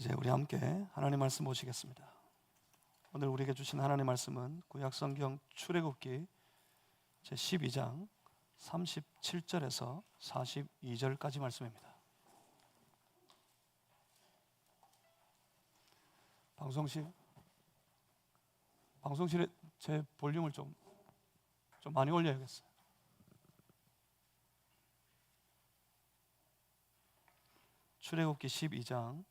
이제 우리 함께 하나님 말씀 보시겠습니다. 오늘 우리에게 주신 하나님 말씀은 구약성경 출애굽기 제12장 37절에서 42절까지 말씀입니다. 방송실에 제 볼륨을 좀 많이 올려야겠어요. 출애굽기 12장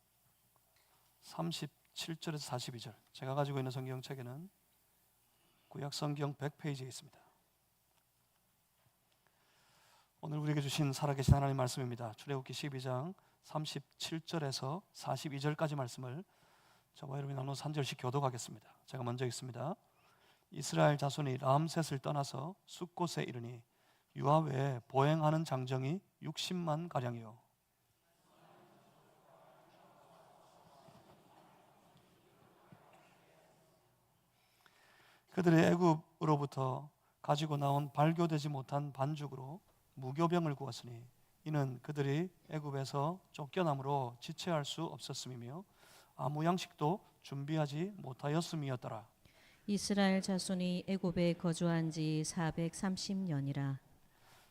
37절에서 42절. 제가 가지고 있는 성경책에는 구약성경 100페이지에 있습니다. 오늘 우리에게 주신 살아계신 하나님 말씀입니다. 출애굽기 12장 37절에서 42절까지 말씀을 저와 여러분이 나눠서 한 절씩 교독하겠습니다. 제가 먼저 읽습니다. 이스라엘 자손이 람셋을 떠나서 숫곳에 이르니 유아 외에 보행하는 장정이 60만 가량이요 그들이 애굽으로부터 가지고 나온 발교되지 못한 반죽으로 무교병을 구웠으니 이는 그들이 애굽에서 쫓겨남으로 지체할 수 없었음이며 아무 양식도 준비하지 못하였음이었더라. 이스라엘 자손이 애굽에 거주한 지 430년이라.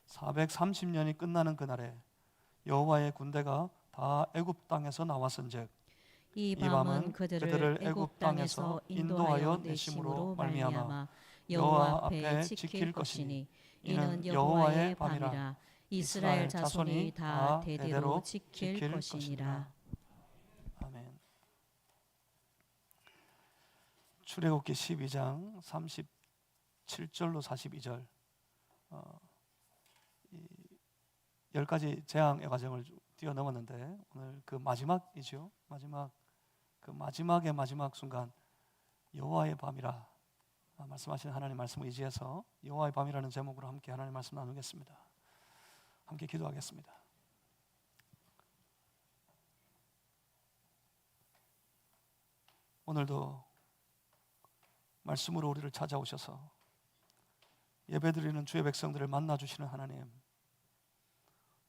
430년이 끝나는 그날에 여호와의 군대가 다 애굽 땅에서 나왔은즉 이 밤은 그들을 애굽 땅에서 인도하여 내심으로 말미암아 여호와 앞에 지킬 것이니 이는 여호와의 밤이라. 이스라엘 자손이 다 대대로 지킬 것이니라. 아멘. 출애굽기 12장 37절로 42절 10가지 재앙의 과정을 뛰어넘었는데 오늘 그 마지막이죠. 마지막의 마지막 순간 여호와의 밤이라 말씀하신 하나님 말씀을 의지해서 여호와의 밤이라는 제목으로 함께 하나님 말씀 나누겠습니다. 함께 기도하겠습니다. 오늘도 말씀으로 우리를 찾아오셔서 예배드리는 주의 백성들을 만나주시는 하나님,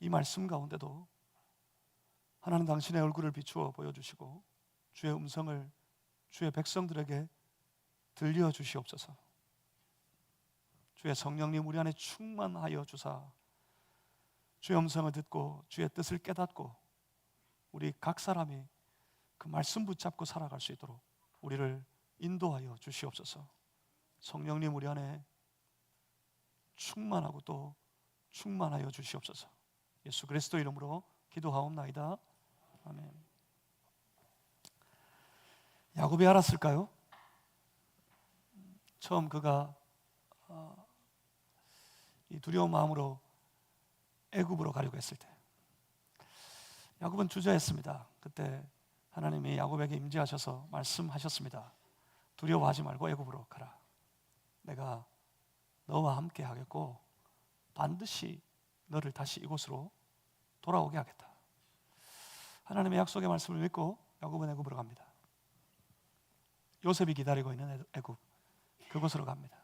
이 말씀 가운데도 하나님 당신의 얼굴을 비추어 보여주시고 주의 음성을 주의 백성들에게 들려주시옵소서. 주의 성령님 우리 안에 충만하여 주사 주의 음성을 듣고 주의 뜻을 깨닫고 우리 각 사람이 그 말씀 붙잡고 살아갈 수 있도록 우리를 인도하여 주시옵소서. 성령님 우리 안에 충만하고 또 충만하여 주시옵소서. 예수 그리스도 이름으로 기도하옵나이다. 아멘. 야곱이 알았을까요? 처음 그가 이 두려운 마음으로 애굽으로 가려고 했을 때 야곱은 주저했습니다. 그때 하나님이 야곱에게 임재하셔서 말씀하셨습니다. 두려워하지 말고 애굽으로 가라. 내가 너와 함께 하겠고 반드시 너를 다시 이곳으로 돌아오게 하겠다. 하나님의 약속의 말씀을 믿고 야곱은 애굽으로 갑니다. 요셉이 기다리고 있는 애굽, 그곳으로 갑니다.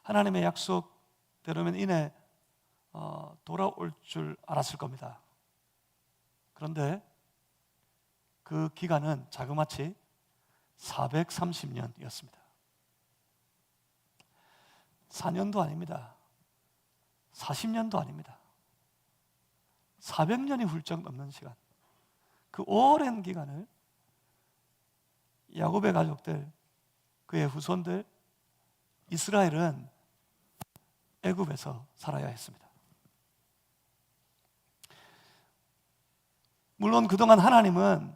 하나님의 약속대로면 이내 돌아올 줄 알았을 겁니다. 그런데 그 기간은 자그마치 430년이었습니다. 4년도 아닙니다. 40년도 아닙니다. 400년이 훌쩍 넘는 시간, 그 오랜 기간을 야곱의 가족들, 그의 후손들, 이스라엘은 애굽에서 살아야 했습니다. 물론 그동안 하나님은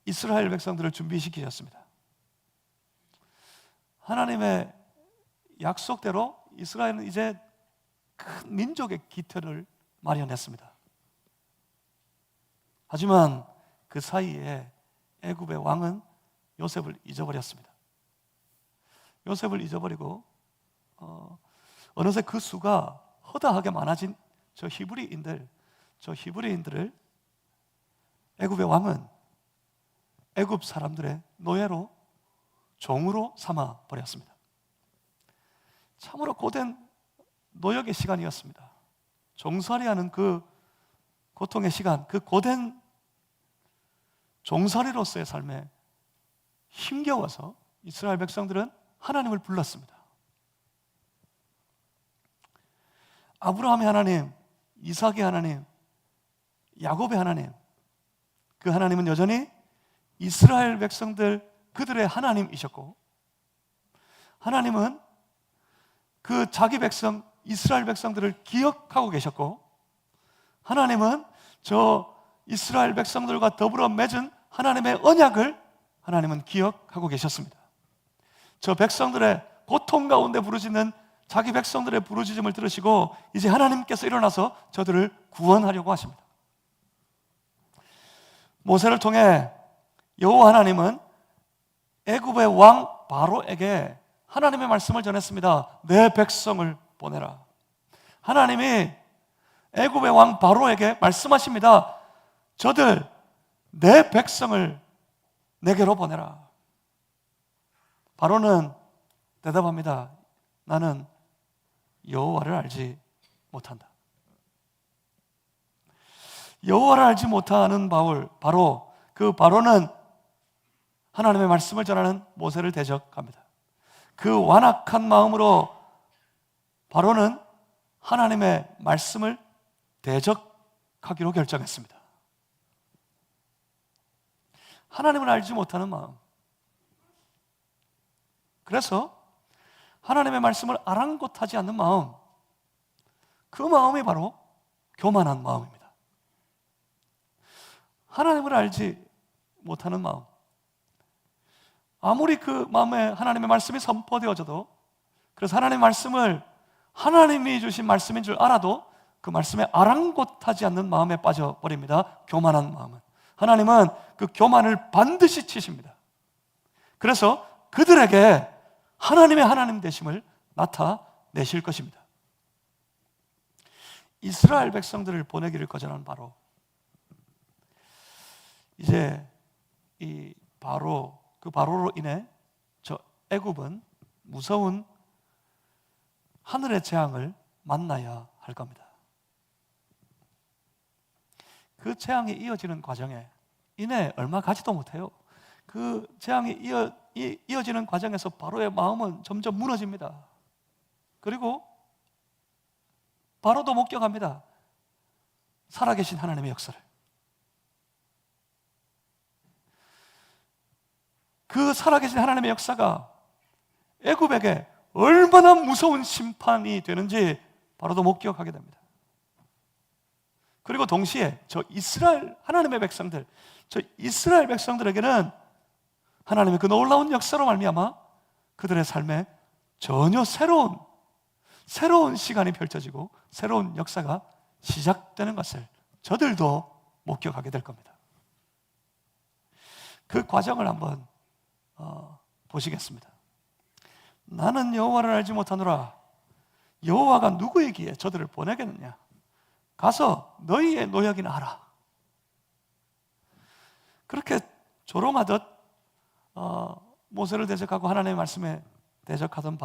이스라엘 백성들을 준비시키셨습니다. 하나님의 약속대로 이스라엘은 이제 큰 민족의 기틀을 마련했습니다. 하지만 그 사이에 애굽의 왕은 요셉을 잊어버렸습니다. 요셉을 잊어버리고 어느새 그 수가 허다하게 많아진 저 히브리인들을 애굽의 왕은 애굽 사람들의 노예로 종으로 삼아 버렸습니다. 참으로 고된 노역의 시간이었습니다. 종살이하는 그 고통의 시간, 그 고된 종살이로서의 삶에 힘겨워서 이스라엘 백성들은 하나님을 불렀습니다. 아브라함의 하나님, 이삭의 하나님, 야곱의 하나님, 그 하나님은 여전히 이스라엘 백성들 그들의 하나님이셨고, 하나님은 그 자기 백성 이스라엘 백성들을 기억하고 계셨고, 하나님은 저 이스라엘 백성들과 더불어 맺은 하나님의 언약을 하나님은 기억하고 계셨습니다. 저 백성들의 고통 가운데 부르짖는 자기 백성들의 부르짖음을 들으시고 이제 하나님께서 일어나서 저들을 구원하려고 하십니다. 모세를 통해 여호와 하나님은 애굽의 왕 바로에게 하나님의 말씀을 전했습니다. 내 백성을 보내라. 하나님이 애굽의 왕 바로에게 말씀하십니다. 저들 내 백성을 내게로 보내라. 바로는 대답합니다. 나는 여호와를 알지 못한다. 여호와를 알지 못하는 바로는 하나님의 말씀을 전하는 모세를 대적합니다. 그 완악한 마음으로 바로는 하나님의 말씀을 대적하기로 결정했습니다. 하나님을 알지 못하는 마음. 그래서 하나님의 말씀을 아랑곳하지 않는 마음, 그 마음이 바로 교만한 마음입니다. 하나님을 알지 못하는 마음, 아무리 그 마음에 하나님의 말씀이 선포되어져도, 그래서 하나님의 말씀을 하나님이 주신 말씀인 줄 알아도 그 말씀에 아랑곳하지 않는 마음에 빠져버립니다. 교만한 마음은. 하나님은 그 교만을 반드시 치십니다. 그래서 그들에게 하나님의 하나님 되심을 나타내실 것입니다. 이스라엘 백성들을 보내기를 거절한 바로, 이제 이 바로로 인해 저 애굽은 무서운 하늘의 재앙을 만나야 할 겁니다. 그 재앙이 이어지는 과정에 이내 얼마 가지도 못해요. 그 재앙이 이어지는 과정에서 바로의 마음은 점점 무너집니다. 그리고 바로도 목격합니다. 살아계신 하나님의 역사를. 그 살아계신 하나님의 역사가 애굽에게 얼마나 무서운 심판이 되는지 바로도 목격하게 됩니다. 그리고 동시에 저 이스라엘 하나님의 백성들, 저 이스라엘 백성들에게는 하나님의 그 놀라운 역사로 말미암아 그들의 삶에 전혀 새로운 시간이 펼쳐지고 새로운 역사가 시작되는 것을 저들도 목격하게 될 겁니다. 그 과정을 한번 보시겠습니다. 나는 여호와를 알지 못하노라. 여호와가 누구이기에 저들을 보내겠느냐? 가서 너희의 노역이나 하라. 그렇게 조롱하듯 모세를 대적하고 하나님의 말씀에 대적하던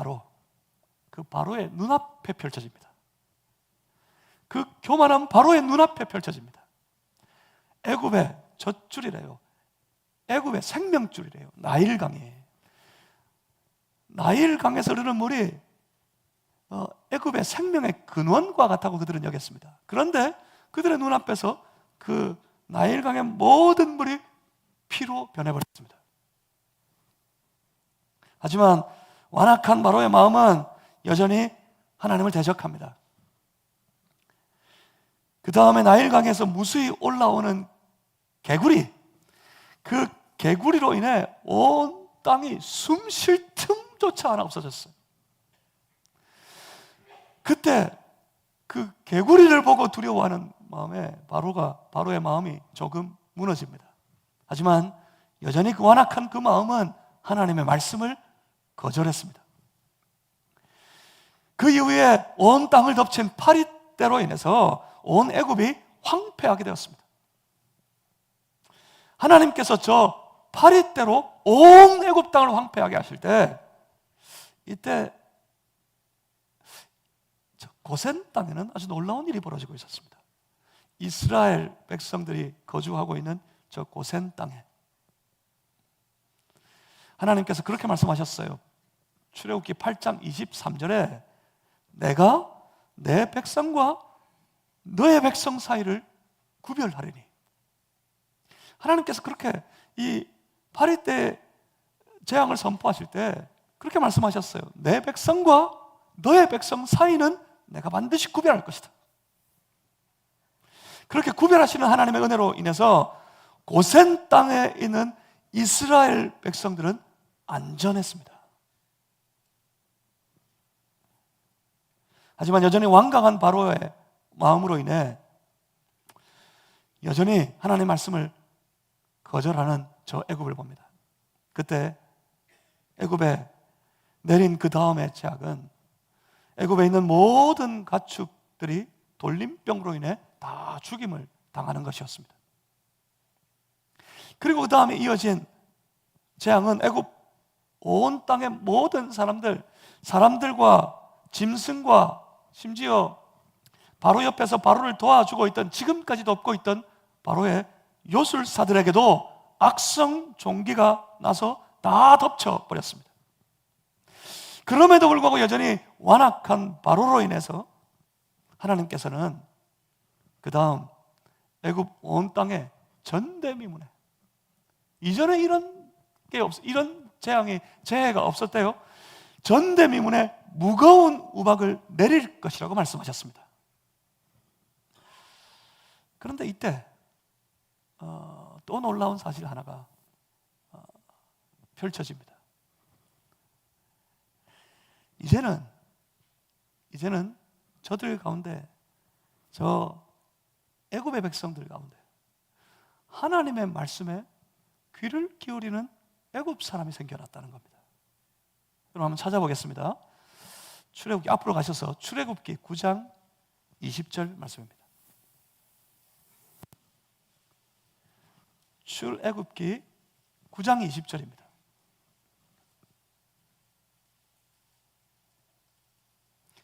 그 바로의 눈앞에 펼쳐집니다. 그 교만한 바로의 눈앞에 펼쳐집니다. 애굽의 젖줄이래요. 애굽의 생명줄이래요. 나일강이에요. 나일강에서 흐르는 물이 애굽의 생명의 근원과 같다고 그들은 여겼습니다. 그런데 그들의 눈앞에서 그 나일강의 모든 물이 피로 변해버렸습니다. 하지만 완악한 바로의 마음은 여전히 하나님을 대적합니다. 그 다음에 나일강에서 무수히 올라오는 개구리, 그 개구리로 인해 온 땅이 숨 쉴 틈조차 하나 없어졌어요. 그때 그 개구리를 보고 두려워하는 마음에 바로의 마음이 조금 무너집니다. 하지만 여전히 그 완악한 그 마음은 하나님의 말씀을 거절했습니다. 그 이후에 온 땅을 덮친 파리떼로 인해서 온 애굽이 황폐하게 되었습니다. 하나님께서 저 파리떼로 온 애굽 땅을 황폐하게 하실 때, 이때 고센 땅에는 아주 놀라운 일이 벌어지고 있었습니다. 이스라엘 백성들이 거주하고 있는 저 고센 땅에 하나님께서 그렇게 말씀하셨어요. 출애굽기 8장 23절에 내가 내 백성과 너의 백성 사이를 구별하리니. 하나님께서 그렇게 이 파리 때 재앙을 선포하실 때 그렇게 말씀하셨어요. 내 백성과 너의 백성 사이는 내가 반드시 구별할 것이다. 그렇게 구별하시는 하나님의 은혜로 인해서 고센 땅에 있는 이스라엘 백성들은 안전했습니다. 하지만 여전히 완강한 바로의 마음으로 인해 여전히 하나님의 말씀을 거절하는 저 애굽을 봅니다. 그때 애굽에 내린 그 다음의 제약은 애굽에 있는 모든 가축들이 돌림병으로 인해 다 죽임을 당하는 것이었습니다. 그리고 그 다음에 이어진 재앙은 애굽 온 땅의 모든 사람들과 짐승과 심지어 바로 옆에서 바로를 도와주고 있던, 지금까지 돕고 있던 바로의 요술사들에게도 악성 종기가 나서 다 덮쳐버렸습니다. 그럼에도 불구하고 여전히 완악한 바로로 인해서 하나님께서는 그 다음 애굽 온 땅에 전대미문에, 이전에 이런 재해가 없었대요. 전대미문에 무거운 우박을 내릴 것이라고 말씀하셨습니다. 그런데 이때 또 놀라운 사실 하나가 펼쳐집니다. 이제는 저들 가운데, 저 애굽의 백성들 가운데 하나님의 말씀에 귀를 기울이는 애굽 사람이 생겨났다는 겁니다. 그럼 한번 찾아보겠습니다. 출애굽기 앞으로 가셔서 출애굽기 9장 20절 말씀입니다. 출애굽기 9장 20절입니다.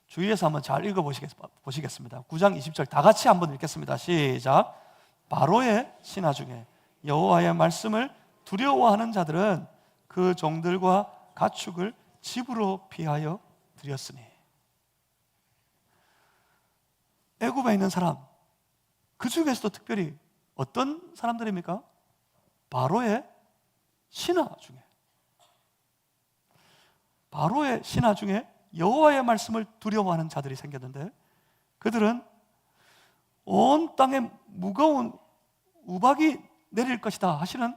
주위에서 한번 잘 읽어보시겠습니다. 9장 20절 다 같이 한번 읽겠습니다. 시작. 바로의 신하 중에 여호와의 말씀을 두려워하는 자들은 그 종들과 가축을 집으로 피하여 드렸으니. 애굽에 있는 사람, 그 중에서도 특별히 어떤 사람들입니까? 바로의 신하 중에 여호와의 말씀을 두려워하는 자들이 생겼는데, 그들은 온 땅에 무거운 우박이 내릴 것이다 하시는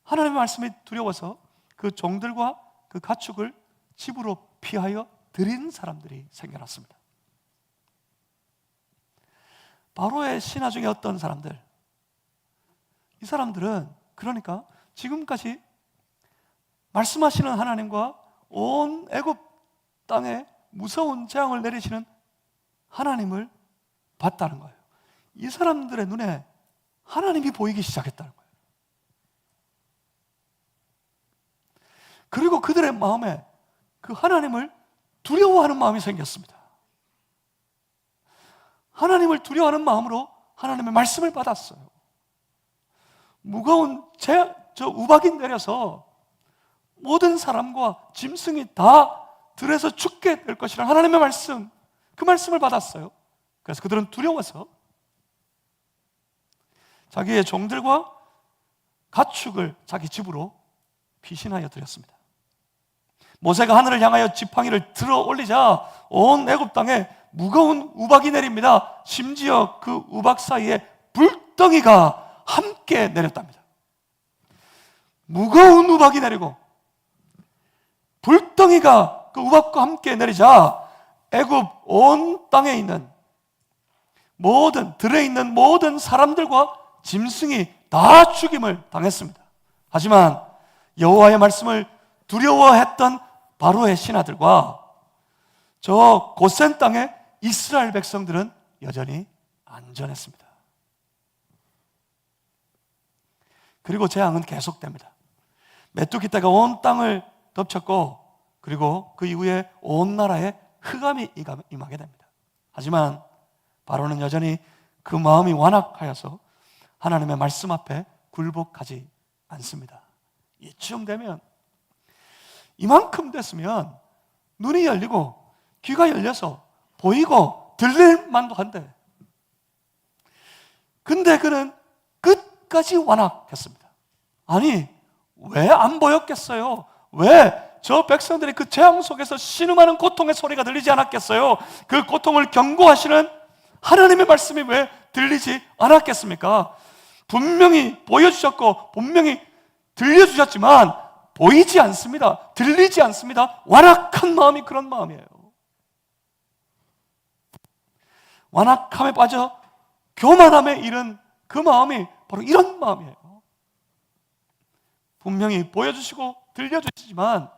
하나님의 말씀이 두려워서 그 종들과 그 가축을 집으로 피하여 드린 사람들이 생겨났습니다. 바로의 신하 중에 어떤 사람들, 이 사람들은 그러니까 지금까지 말씀하시는 하나님과 온 애굽 땅에 무서운 재앙을 내리시는 하나님을 봤다는 거예요. 이 사람들의 눈에 하나님이 보이기 시작했다는 거예요. 그리고 그들의 마음에 그 하나님을 두려워하는 마음이 생겼습니다. 하나님을 두려워하는 마음으로 하나님의 말씀을 받았어요. 무거운 저 우박이 내려서 모든 사람과 짐승이 다 들에서 죽게 될 것이라는 하나님의 말씀, 그 말씀을 받았어요. 그래서 그들은 두려워서 자기의 종들과 가축을 자기 집으로 피신하여 드렸습니다. 모세가 하늘을 향하여 지팡이를 들어 올리자 온 애굽 땅에 무거운 우박이 내립니다. 심지어 그 우박 사이에 불덩이가 함께 내렸답니다. 무거운 우박이 내리고 불덩이가 그 우박과 함께 내리자 애굽 온 땅에 있는 들에 있는 모든 사람들과 짐승이 다 죽임을 당했습니다. 하지만 여호와의 말씀을 두려워했던 바로의 신하들과 저 고센 땅의 이스라엘 백성들은 여전히 안전했습니다. 그리고 재앙은 계속됩니다. 메뚜기 떼가 온 땅을 덮쳤고, 그리고 그 이후에 온 나라에 흑암이 임하게 됩니다. 하지만 바로는 여전히 그 마음이 완악하여서 하나님의 말씀 앞에 굴복하지 않습니다. 이쯤 되면 이만큼 됐으면 눈이 열리고 귀가 열려서 보이고 들릴 만도 한데, 근데 그는 끝까지 완악했습니다. 아니, 왜 안 보였겠어요? 왜 저 백성들이 그 재앙 속에서 신음하는 고통의 소리가 들리지 않았겠어요? 그 고통을 경고하시는 하나님의 말씀이 왜 들리지 않았겠습니까? 분명히 보여주셨고 분명히 들려주셨지만 보이지 않습니다. 들리지 않습니다. 완악한 마음이 그런 마음이에요. 완악함에 빠져 교만함에 이른 그 마음이 바로 이런 마음이에요. 분명히 보여주시고 들려주시지만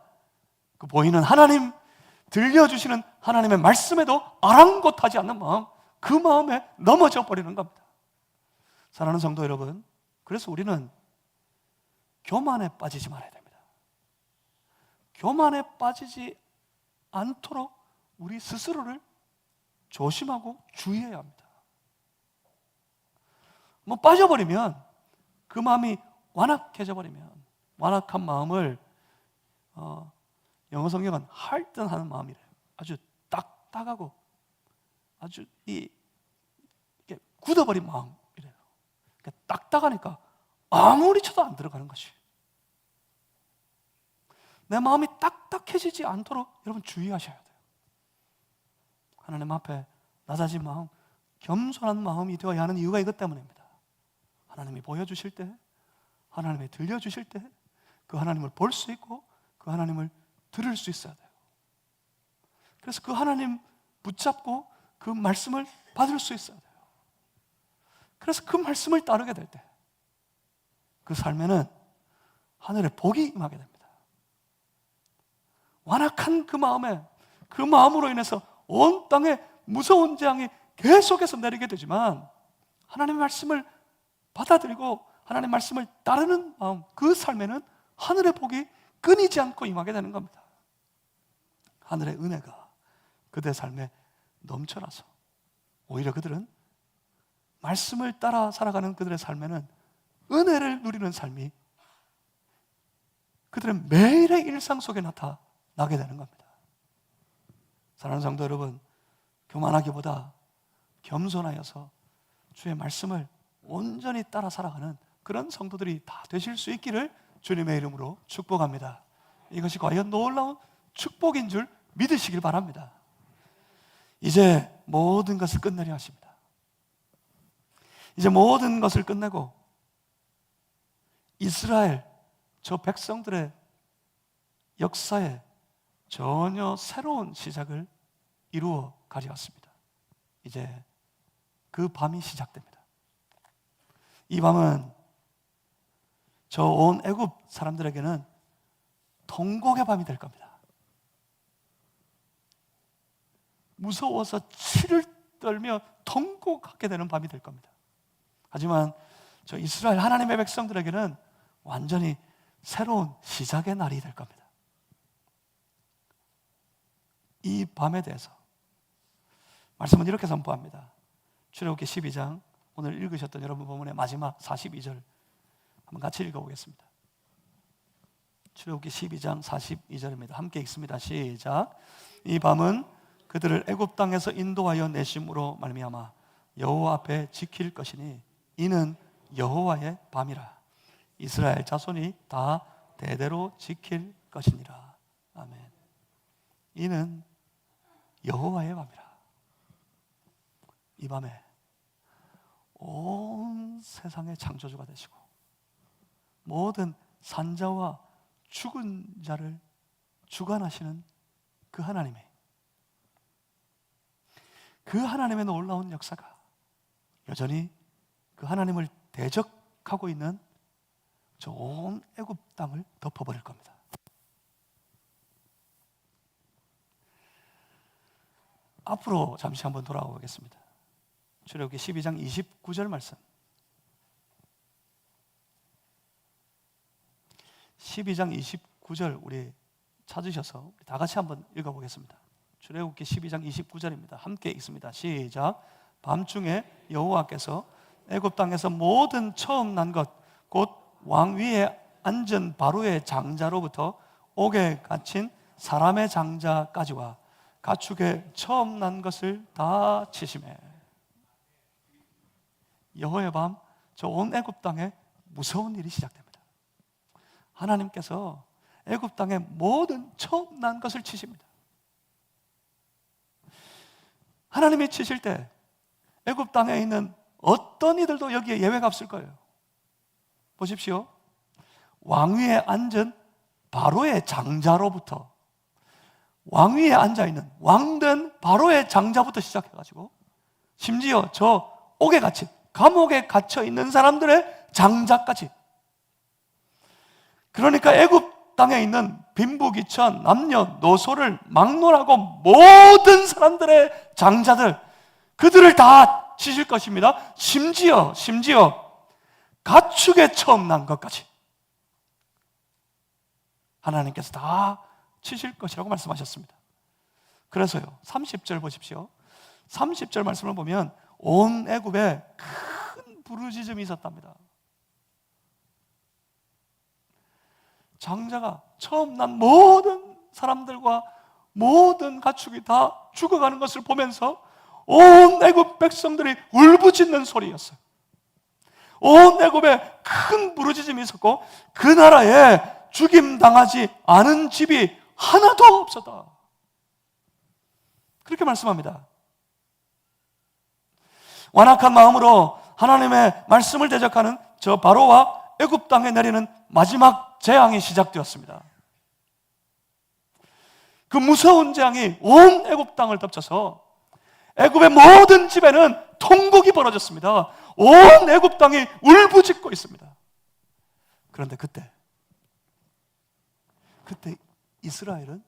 그 보이는 하나님, 들려주시는 하나님의 말씀에도 아랑곳하지 않는 마음, 그 마음에 넘어져 버리는 겁니다. 사랑하는 성도 여러분, 그래서 우리는 교만에 빠지지 말아야 됩니다. 교만에 빠지지 않도록 우리 스스로를 조심하고 주의해야 합니다. 뭐 빠져버리면, 그 마음이 완악해져 버리면, 완악한 마음을 영어 성경은 할등하는 마음이래요. 아주 딱딱하고 아주 이게 굳어버린 마음이래요. 그러니까 딱딱하니까 아무리 쳐도 안 들어가는 것이. 내 마음이 딱딱해지지 않도록 여러분 주의하셔야 돼요. 하나님 앞에 낮아진 마음, 겸손한 마음이 되어야 하는 이유가 이것 때문입니다. 하나님이 보여주실 때, 하나님이 들려주실 때 그 하나님을 볼 수 있고 그 하나님을 들을 수 있어야 돼요. 그래서 그 하나님 붙잡고 그 말씀을 받을 수 있어야 돼요. 그래서 그 말씀을 따르게 될 때 그 삶에는 하늘의 복이 임하게 됩니다. 완악한 그 마음에, 그 마음으로 인해서 온 땅에 무서운 재앙이 계속해서 내리게 되지만 하나님의 말씀을 받아들이고 하나님의 말씀을 따르는 마음, 그 삶에는 하늘의 복이 끊이지 않고 임하게 되는 겁니다. 하늘의 은혜가 그들의 삶에 넘쳐나서 오히려 그들은 말씀을 따라 살아가는 그들의 삶에는 은혜를 누리는 삶이 그들의 매일의 일상 속에 나타나게 되는 겁니다. 사랑하는 성도 여러분, 교만하기보다 겸손하여서 주의 말씀을 온전히 따라 살아가는 그런 성도들이 다 되실 수 있기를 주님의 이름으로 축복합니다. 이것이 과연 놀라운 축복인 줄 믿으시길 바랍니다. 이제 모든 것을 끝내려 하십니다. 이제 모든 것을 끝내고 이스라엘, 저 백성들의 역사에 전혀 새로운 시작을 이루어 가져왔습니다. 이제 그 밤이 시작됩니다. 이 밤은 저 온 애굽 사람들에게는 통곡의 밤이 될 겁니다. 무서워서 치를 떨며 통곡하게 되는 밤이 될 겁니다. 하지만 저 이스라엘 하나님의 백성들에게는 완전히 새로운 시작의 날이 될 겁니다. 이 밤에 대해서 말씀은 이렇게 선포합니다. 출애굽기 12장, 오늘 읽으셨던 여러분 본문의 마지막 42절 한번 같이 읽어보겠습니다. 출애굽기 12장 42절입니다. 함께 읽습니다. 시작. 이 밤은 그들을 애굽 땅에서 인도하여 내심으로 말미암아 여호와 앞에 지킬 것이니 이는 여호와의 밤이라. 이스라엘 자손이 다 대대로 지킬 것이니라. 아멘. 이는 여호와의 밤이라. 이 밤에 온 세상의 창조주가 되시고 모든 산자와 죽은 자를 주관하시는 그 하나님의 놀라운 역사가 여전히 그 하나님을 대적하고 있는 저 온 애굽 땅을 덮어버릴 겁니다. 앞으로 잠시 한번 돌아가 보겠습니다. 출애굽기 12장 29절 말씀. 12장 29절 우리 찾으셔서 우리 다 같이 한번 읽어보겠습니다. 출애굽기 12장 29절입니다. 함께 읽습니다. 시작. 밤중에 여호와께서 애굽 땅에서 모든 처음 난 것 곧 왕 위에 앉은 바로의 장자로부터 옥에 갇힌 사람의 장자까지와 가축에 처음 난 것을 다 치시매. 여호와의 밤 저 온 애굽 땅에 무서운 일이 시작됩니다. 하나님께서 애굽 땅의 모든 처음 난 것을 치십니다. 하나님이 치실 때 애굽 땅에 있는 어떤 이들도 여기에 예외가 없을 거예요. 보십시오. 왕위에 앉은 바로의 장자로부터, 왕위에 앉아있는 왕된 바로의 장자부터 시작해가지고 심지어 저 옥에 갇힌, 감옥에 갇혀 있는 사람들의 장자까지, 그러니까 애굽 땅에 있는 빈부귀천, 남녀노소를 막론하고 모든 사람들의 장자들, 그들을 다 치실 것입니다. 심지어 가축에 처음 난 것까지 하나님께서 다 치실 것이라고 말씀하셨습니다. 그래서요, 30절 보십시오. 30절 말씀을 보면 온 애굽에 큰 부르짖음이 있었답니다. 장자가 처음 난 모든 사람들과 모든 가축이 다 죽어가는 것을 보면서 온 애굽 백성들이 울부짖는 소리였어요. 온 애굽에 큰 부르짖음이 있었고 그 나라에 죽임당하지 않은 집이 하나도 없었다. 그렇게 말씀합니다. 완악한 마음으로 하나님의 말씀을 대적하는 저 바로와 애굽 땅에 내리는 마지막 재앙이 시작되었습니다. 그 무서운 재앙이 온 애굽 땅을 덮쳐서 애굽의 모든 집에는 통곡이 벌어졌습니다. 온 애굽 땅이 울부짖고 있습니다. 그런데 그때 이스라엘은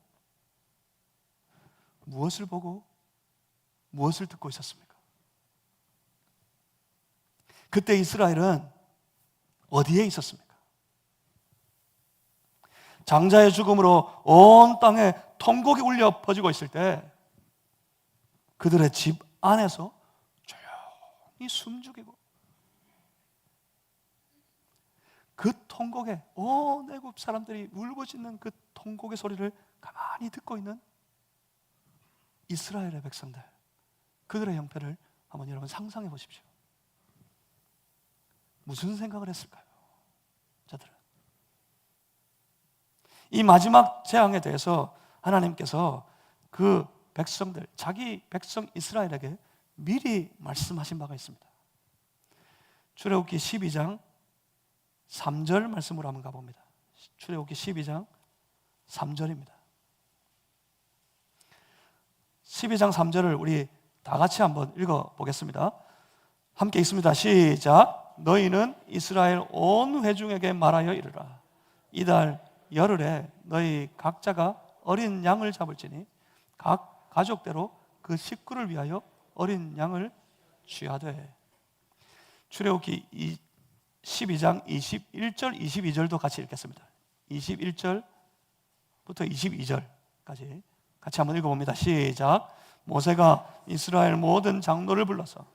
무엇을 보고 무엇을 듣고 있었습니까? 그때 이스라엘은 어디에 있었습니까? 장자의 죽음으로 온 땅에 통곡이 울려 퍼지고 있을 때 그들의 집 안에서 조용히 숨죽이고 그 통곡에, 온 애굽 사람들이 울부짖는 그 통곡의 소리를 가만히 듣고 있는 이스라엘의 백성들, 그들의 형편을 한번 여러분 상상해 보십시오. 무슨 생각을 했을까요? 저들은 이 마지막 재앙에 대해서 하나님께서 그 백성들, 자기 백성 이스라엘에게 미리 말씀하신 바가 있습니다. 출애굽기 12장 3절 말씀으로 한번 가봅니다. 출애굽기 12장 3절입니다. 12장 3절을 우리 다 같이 한번 읽어보겠습니다. 함께 읽습니다. 시작. 너희는 이스라엘 온 회중에게 말하여 이르라. 이달 열흘에 너희 각자가 어린 양을 잡을지니 각 가족대로 그 식구를 위하여 어린 양을 취하되. 출애굽기 12장 21절 22절도 같이 읽겠습니다. 21절부터 22절까지 같이 한번 읽어봅니다. 시작. 모세가 이스라엘 모든 장로를 불러서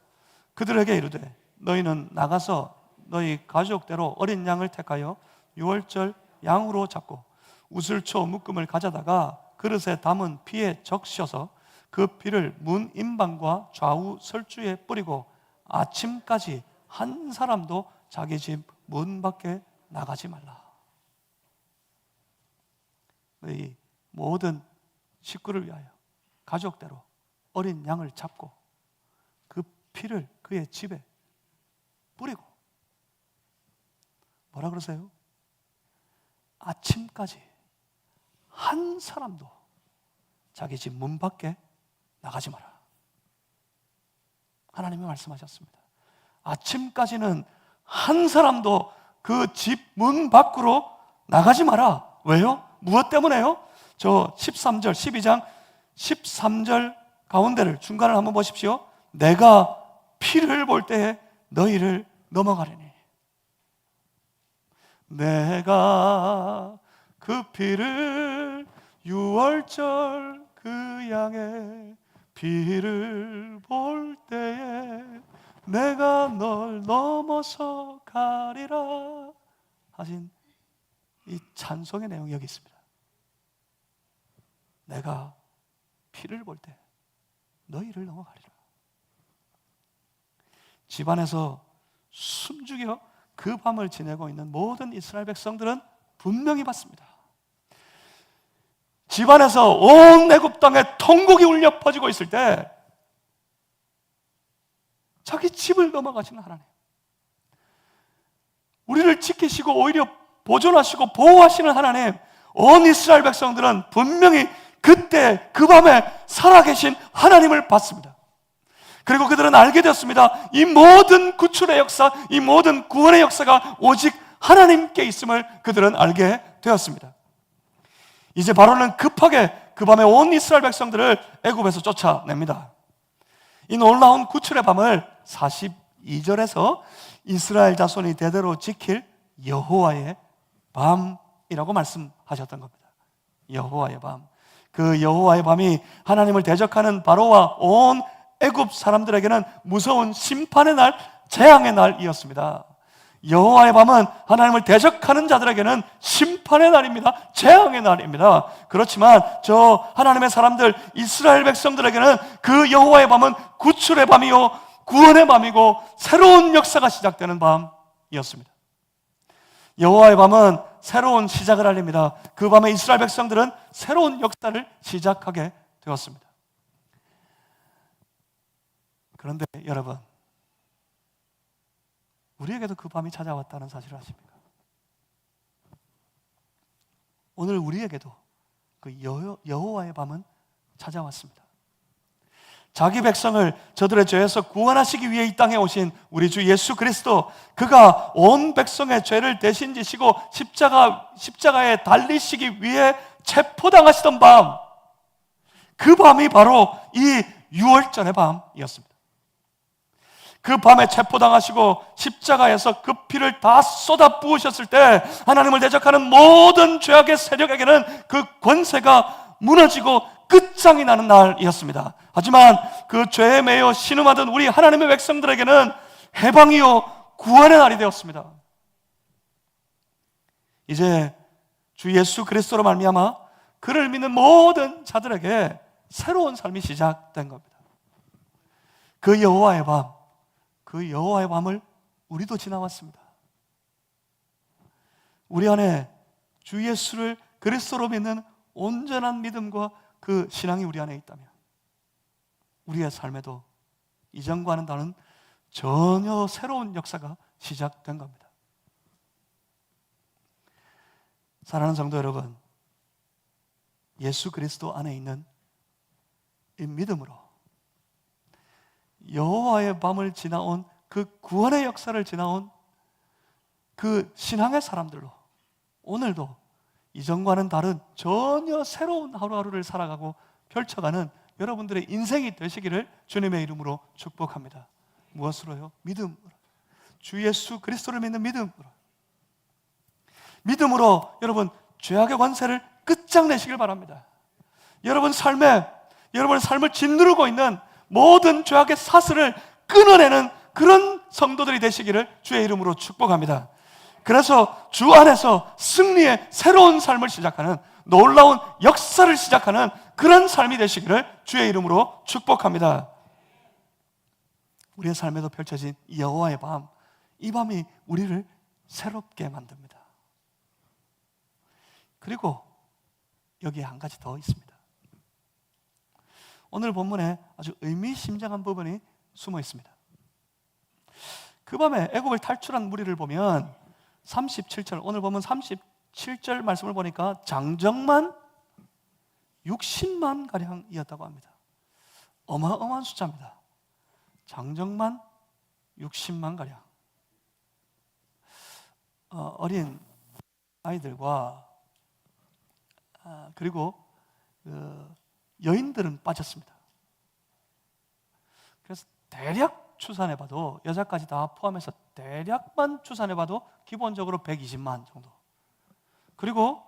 그들에게 이르되 너희는 나가서 너희 가족대로 어린 양을 택하여 유월절 양으로 잡고 우슬초 묶음을 가져다가 그릇에 담은 피에 적셔서 그 피를 문 임방과 좌우 설주에 뿌리고 아침까지 한 사람도 자기 집 문 밖에 나가지 말라. 너희 모든 식구를 위하여 가족대로 어린 양을 잡고 그 피를 그의 집에 뿌리고, 뭐라 그러세요? 아침까지 한 사람도 자기 집 문 밖에 나가지 마라. 하나님이 말씀하셨습니다. 아침까지는 한 사람도 그 집 문 밖으로 나가지 마라. 왜요? 무엇 때문에요? 저 13절, 12장 13절 가운데를, 중간을 한번 보십시오. 내가 피를 볼 때에 너희를 넘어가리니 내가 그 피를 유월절 그 양의 피를 볼 때에 내가 널 넘어서 가리라 하신 이 찬송의 내용이 여기 있습니다. 내가 피를 볼 때 너희를 넘어가리라. 집안에서 숨죽여 그 밤을 지내고 있는 모든 이스라엘 백성들은 분명히 봤습니다. 집안에서 온 애굽 땅에 통곡이 울려 퍼지고 있을 때 자기 집을 넘어가시는 하나님, 우리를 지키시고 오히려 보존하시고 보호하시는 하나님, 온 이스라엘 백성들은 분명히 그때 그 밤에 살아계신 하나님을 봤습니다. 그리고 그들은 알게 되었습니다. 이 모든 구출의 역사, 이 모든 구원의 역사가 오직 하나님께 있음을 그들은 알게 되었습니다. 이제 바로는 급하게 그 밤에 온 이스라엘 백성들을 애굽에서 쫓아냅니다. 이 놀라운 구출의 밤을 42절에서 이스라엘 자손이 대대로 지킬 여호와의 밤이라고 말씀하셨던 겁니다. 여호와의 밤. 그 여호와의 밤이 하나님을 대적하는 바로와 온 애굽 사람들에게는 무서운 심판의 날, 재앙의 날이었습니다. 여호와의 밤은 하나님을 대적하는 자들에게는 심판의 날입니다. 재앙의 날입니다. 그렇지만 저 하나님의 사람들, 이스라엘 백성들에게는 그 여호와의 밤은 구출의 밤이요, 구원의 밤이고 새로운 역사가 시작되는 밤이었습니다. 여호와의 밤은 새로운 시작을 알립니다. 그 밤에 이스라엘 백성들은 새로운 역사를 시작하게 되었습니다. 그런데 여러분, 우리에게도 그 밤이 찾아왔다는 사실을 아십니까? 오늘 우리에게도 그 여호와의 밤은 찾아왔습니다. 자기 백성을 저들의 죄에서 구원하시기 위해 이 땅에 오신 우리 주 예수 그리스도, 그가 온 백성의 죄를 대신 지시고 십자가에 달리시기 위해 체포당하시던 밤, 그 밤이 바로 이 유월절의 밤이었습니다. 그 밤에 체포당하시고 십자가에서 그 피를 다 쏟아 부으셨을 때 하나님을 대적하는 모든 죄악의 세력에게는 그 권세가 무너지고 끝장이 나는 날이었습니다. 하지만 그 죄에 매여 신음하던 우리 하나님의 백성들에게는 해방이요 구원의 날이 되었습니다. 이제 주 예수 그리스도로 말미암아 그를 믿는 모든 자들에게 새로운 삶이 시작된 겁니다. 그 여호와의 밤, 그 여호와의 밤을 우리도 지나왔습니다. 우리 안에 주 예수를 그리스도로 믿는 온전한 믿음과 그 신앙이 우리 안에 있다면 우리의 삶에도 이전과는 다른 전혀 새로운 역사가 시작된 겁니다. 사랑하는 성도 여러분, 예수 그리스도 안에 있는 이 믿음으로 여호와의 밤을 지나온 그 구원의 역사를 지나온 그 신앙의 사람들로 오늘도 이전과는 다른 전혀 새로운 하루하루를 살아가고 펼쳐가는 여러분들의 인생이 되시기를 주님의 이름으로 축복합니다. 무엇으로요? 믿음으로. 주 예수 그리스도를 믿는 믿음으로. 믿음으로 여러분 죄악의 권세를 끝장내시길 바랍니다. 여러분의 삶을 짓누르고 있는 모든 죄악의 사슬을 끊어내는 그런 성도들이 되시기를 주의 이름으로 축복합니다. 그래서 주 안에서 승리의 새로운 삶을 시작하는, 놀라운 역사를 시작하는 그런 삶이 되시기를 주의 이름으로 축복합니다. 우리의 삶에도 펼쳐진 여호와의 밤, 이 밤이 우리를 새롭게 만듭니다. 그리고 여기에 한 가지 더 있습니다. 오늘 본문에 아주 의미심장한 부분이 숨어 있습니다. 그 밤에 애굽을 탈출한 무리를 보면 37절, 오늘 보면 37절 말씀을 보니까 장정만 60만 가량이었다고 합니다. 어마어마한 숫자입니다. 장정만 60만 가량. 어린 아이들과 그리고 여인들은 빠졌습니다. 그래서 대략 추산해봐도, 여자까지 다 포함해서 대략만 추산해봐도 기본적으로 120만 정도. 그리고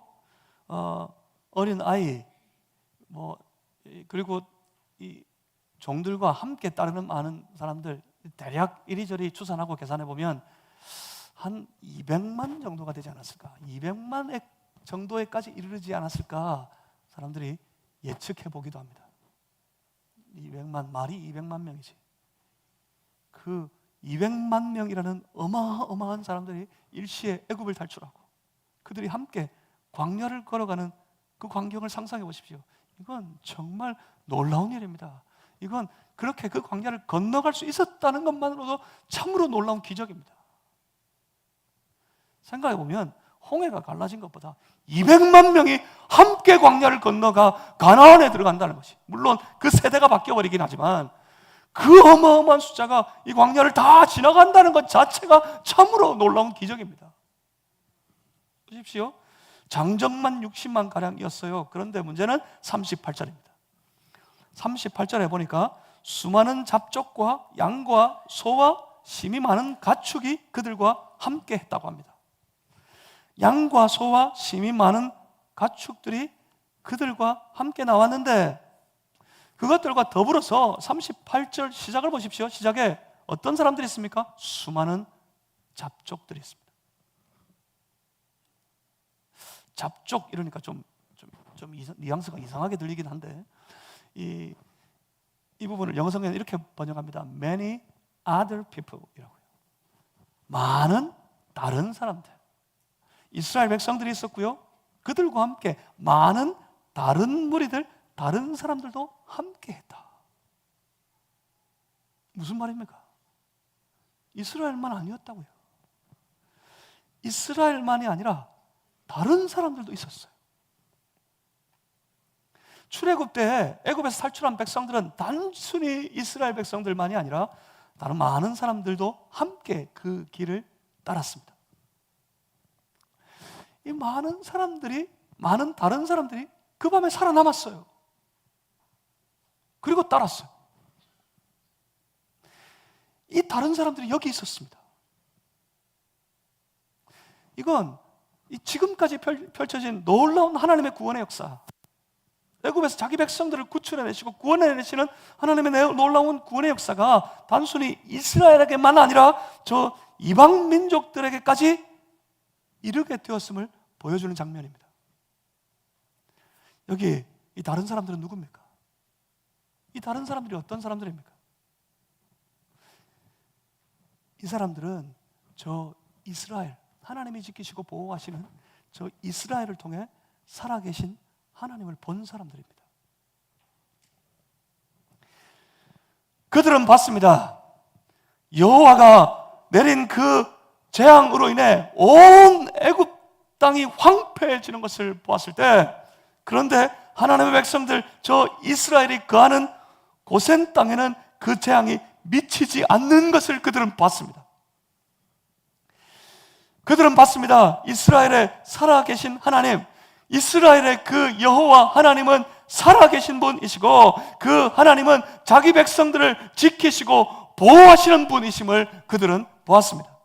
어린 아이, 그리고 이 종들과 함께 따르는 많은 사람들, 대략 이리저리 추산하고 계산해보면 한 200만 정도가 되지 않았을까, 200만 정도에까지 이르지 않았을까 사람들이 예측해 보기도 합니다. 200만, 말이 200만 명이지. 그 200만 명이라는 어마어마한 사람들이 일시에 애굽을 탈출하고 그들이 함께 광야를 걸어가는 그 광경을 상상해 보십시오. 이건 정말 놀라운 일입니다. 이건 그렇게 그 광야를 건너갈 수 있었다는 것만으로도 참으로 놀라운 기적입니다. 생각해 보면 홍해가 갈라진 것보다 200만 명이 함께 광야를 건너가 가나안에 들어간다는 것이, 물론 그 세대가 바뀌어버리긴 하지만 그 어마어마한 숫자가 이 광야를 다 지나간다는 것 자체가 참으로 놀라운 기적입니다. 보십시오. 장정만 60만 가량이었어요. 그런데 문제는 38절입니다. 38절에 보니까 수많은 잡족과 양과 소와 심이 많은 가축이 그들과 함께 했다고 합니다. 양과 소와 심이 많은 가축들이 그들과 함께 나왔는데 그것들과 더불어서 38절 시작을 보십시오. 시작에 어떤 사람들이 있습니까? 수많은 잡족들이 있습니다. 잡족 이러니까 좀 뉘앙스가 이상하게 들리긴 한데 이 부분을 영어 성경에 이렇게 번역합니다. Many other people 이라고요. 많은 다른 사람들. 이스라엘 백성들이 있었고요. 그들과 함께 많은 다른 무리들, 다른 사람들도 함께 했다. 무슨 말입니까? 이스라엘만 아니었다고요. 이스라엘만이 아니라 다른 사람들도 있었어요. 출애굽 때 애굽에서 탈출한 백성들은 단순히 이스라엘 백성들만이 아니라 다른 많은 사람들도 함께 그 길을 따랐습니다. 이 많은 사람들이, 많은 다른 사람들이 그 밤에 살아남았어요. 그리고 따랐어요. 이 다른 사람들이 여기 있었습니다. 이건 지금까지 펼쳐진 놀라운 하나님의 구원의 역사, 애굽에서 자기 백성들을 구출해내시고 구원해내시는 하나님의 놀라운 구원의 역사가 단순히 이스라엘에게만 아니라 저 이방 민족들에게까지 이르게 되었음을 보여주는 장면입니다. 여기 이 다른 사람들은 누굽니까? 이 다른 사람들이 어떤 사람들입니까? 이 사람들은 저 이스라엘, 하나님이 지키시고 보호하시는 저 이스라엘을 통해 살아계신 하나님을 본 사람들입니다. 그들은 봤습니다. 여호와가 내린 그 재앙으로 인해 온 애굽 땅이 황폐해지는 것을 보았을 때, 그런데 하나님의 백성들 저 이스라엘이 거하는 고센 땅에는 그 재앙이 미치지 않는 것을 그들은 봤습니다. 그들은 봤습니다. 이스라엘에 살아계신 하나님, 이스라엘의 그 여호와 하나님은 살아계신 분이시고 그 하나님은 자기 백성들을 지키시고 보호하시는 분이심을 그들은 보았습니다.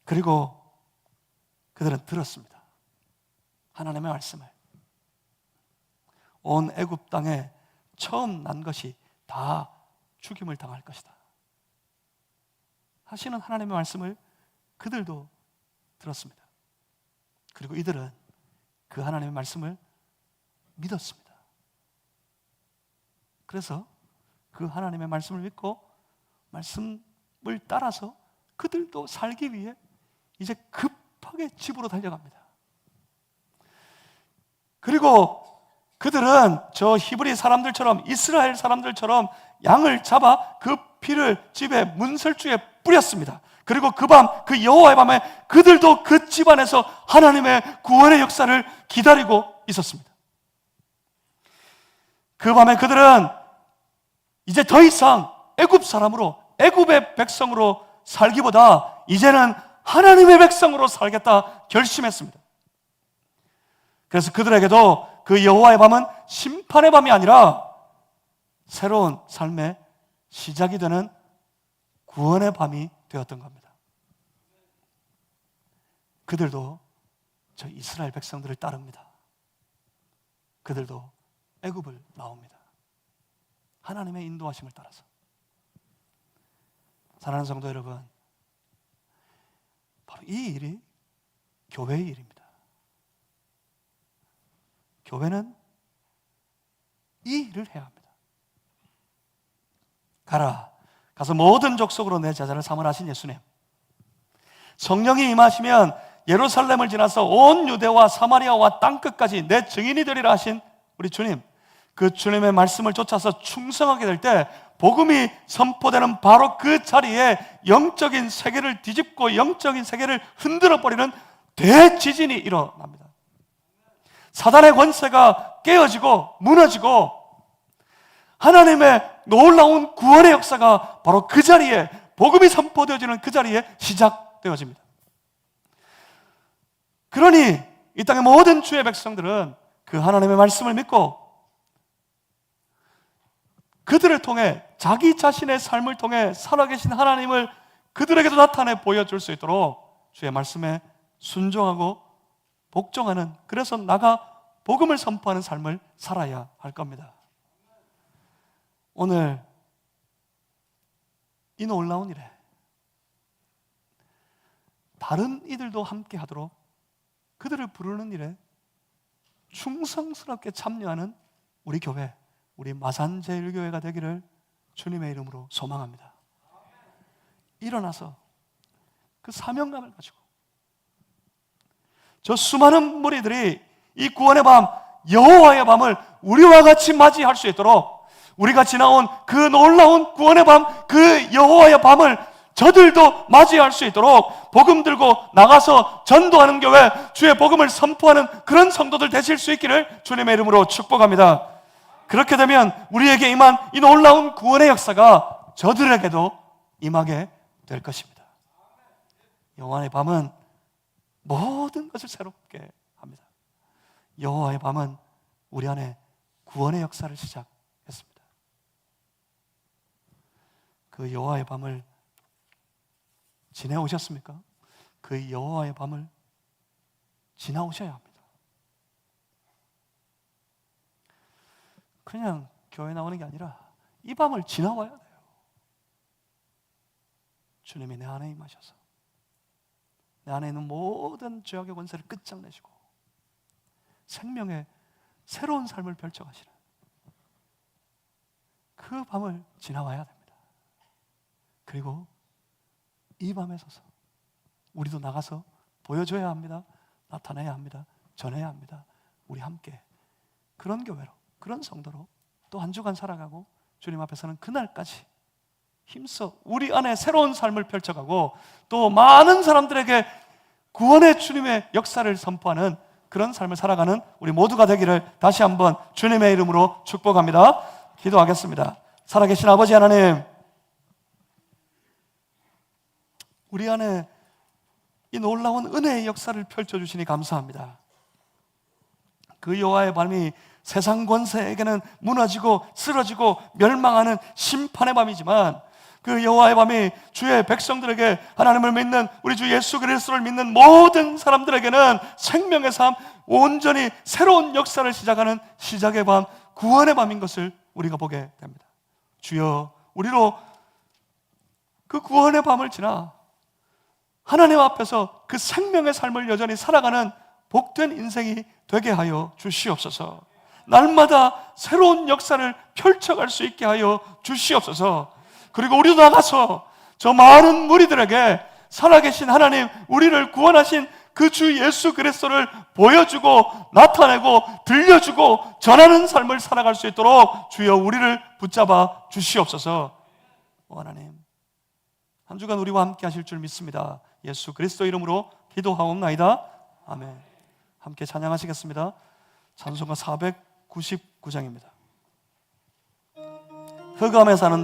그리고 그들은 들었습니다. 하나님의 말씀을. 온 애굽 땅에 처음 난 것이 다 죽임을 당할 것이다 하시는 하나님의 말씀을 그들도 들었습니다. 그리고 이들은 그 하나님의 말씀을 믿었습니다. 그래서 그 하나님의 말씀을 믿고 말씀을 따라서 그들도 살기 위해 이제 급하게 집으로 달려갑니다. 그리고 그들은 저 히브리 사람들처럼, 이스라엘 사람들처럼 양을 잡아 그 피를 집의 문설주에 뿌렸습니다. 그리고 그 밤, 그 여호와의 밤에 그들도 그 집안에서 하나님의 구원의 역사를 기다리고 있었습니다. 그 밤에 그들은 이제 더 이상 애굽 사람으로, 애굽의 백성으로 살기보다 이제는 하나님의 백성으로 살겠다 결심했습니다. 그래서 그들에게도 그 여호와의 밤은 심판의 밤이 아니라 새로운 삶의 시작이 되는 구원의 밤이 되었던 겁니다. 그들도 저 이스라엘 백성들을 따릅니다. 그들도 애굽을 나옵니다. 하나님의 인도하심을 따라서. 사랑하는 성도 여러분, 바로 이 일이 교회의 일입니다. 교회는 이 일을 해야 합니다. 가라, 가서 모든 족속으로 내 제자를 삼으라 하신 예수님, 성령이 임하시면 예루살렘을 지나서 온 유대와 사마리아와 땅끝까지 내 증인이 되리라 하신 우리 주님, 그 주님의 말씀을 쫓아서 충성하게 될 때 복음이 선포되는 바로 그 자리에 영적인 세계를 뒤집고 영적인 세계를 흔들어 버리는 대지진이 일어납니다. 사단의 권세가 깨어지고 무너지고 하나님의 놀라운 구원의 역사가 바로 그 자리에, 복음이 선포되어지는 그 자리에 시작되어집니다. 그러니 이 땅의 모든 주의 백성들은 그 하나님의 말씀을 믿고 그들을 통해, 자기 자신의 삶을 통해 살아계신 하나님을 그들에게도 나타내 보여줄 수 있도록 주의 말씀에 순종하고 복종하는, 그래서 나가 복음을 선포하는 삶을 살아야 할 겁니다. 오늘 이 놀라운 일에 다른 이들도 함께 하도록 그들을 부르는 일에 충성스럽게 참여하는 우리 교회, 우리 마산제일교회가 되기를 주님의 이름으로 소망합니다. 일어나서 그 사명감을 가지고 저 수많은 무리들이 이 구원의 밤, 여호와의 밤을 우리와 같이 맞이할 수 있도록, 우리가 지나온 그 놀라운 구원의 밤, 그 여호와의 밤을 저들도 맞이할 수 있도록 복음 들고 나가서 전도하는 교회, 주의 복음을 선포하는 그런 성도들 되실 수 있기를 주님의 이름으로 축복합니다. 그렇게 되면 우리에게 임한 이 놀라운 구원의 역사가 저들에게도 임하게 될 것입니다. 여호와의 밤은 모든 것을 새롭게 합니다. 여호와의 밤은 우리 안에 구원의 역사를 시작했습니다. 그 여호와의 밤을 지내오셨습니까? 그 여호와의 밤을 지나오셔야 합니다. 그냥 교회 나오는 게 아니라 이 밤을 지나와야 돼요. 주님이 내 안에 임하셔서 내 안에 있는 모든 죄악의 권세를 끝장내시고 생명의 새로운 삶을 펼쳐가시는 그 밤을 지나와야 됩니다. 그리고 이 밤에 서서 우리도 나가서 보여줘야 합니다. 나타내야 합니다. 전해야 합니다. 우리 함께 그런 교회로, 그런 성도로 또 한 주간 살아가고 주님 앞에서는 그날까지 힘써 우리 안에 새로운 삶을 펼쳐가고 또 많은 사람들에게 구원의 주님의 역사를 선포하는 그런 삶을 살아가는 우리 모두가 되기를 다시 한번 주님의 이름으로 축복합니다. 기도하겠습니다. 살아계신 아버지 하나님, 우리 안에 이 놀라운 은혜의 역사를 펼쳐주시니 감사합니다. 그 여호와의 밤이 세상 권세에게는 무너지고 쓰러지고 멸망하는 심판의 밤이지만 그 여호와의 밤이 주의 백성들에게, 하나님을 믿는 우리 주 예수 그리스도를 믿는 모든 사람들에게는 생명의 삶, 온전히 새로운 역사를 시작하는 시작의 밤, 구원의 밤인 것을 우리가 보게 됩니다. 주여, 우리로 그 구원의 밤을 지나 하나님 앞에서 그 생명의 삶을 여전히 살아가는 복된 인생이 되게 하여 주시옵소서. 날마다 새로운 역사를 펼쳐갈 수 있게 하여 주시옵소서. 그리고 우리도 나가서 저 많은 무리들에게 살아계신 하나님, 우리를 구원하신 그 주 예수 그리스도를 보여주고 나타내고 들려주고 전하는 삶을 살아갈 수 있도록 주여 우리를 붙잡아 주시옵소서. 하나님, 한 주간 우리와 함께 하실 줄 믿습니다. 예수 그리스도 이름으로 기도하옵나이다. 아멘. 함께 찬양하시겠습니다. 찬송가 499장입니다. 흑암에 사는 백성